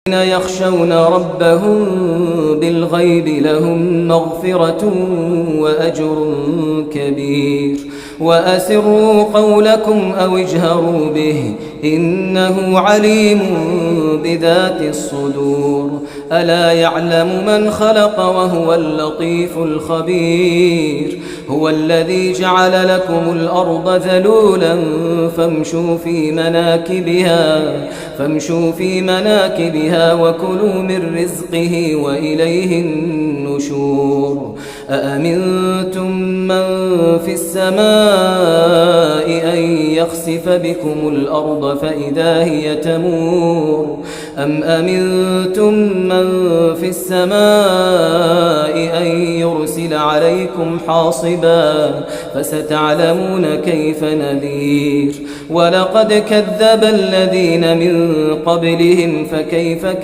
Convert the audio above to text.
يخشون ربهم بالغيب لهم مغفرة وأجر كبير. وأسروا قولكم أو اجهروا به إنه عليم بذات الصدور. ألا يعلم من خلق وهو اللطيف الخبير. هو الذي جعل لكم الأرض ذلولا فامشوا في مناكبها وكلوا من رزقه وإليه النشور. أأمنتم من في السماء أن يخسف بكم الأرض فإذا هي تمور أم أمنتم من في السماء أن يرسل عليكم حاصبا فستعلمون كيف نذير. ولقد كذب الذين من قبلهم فكيف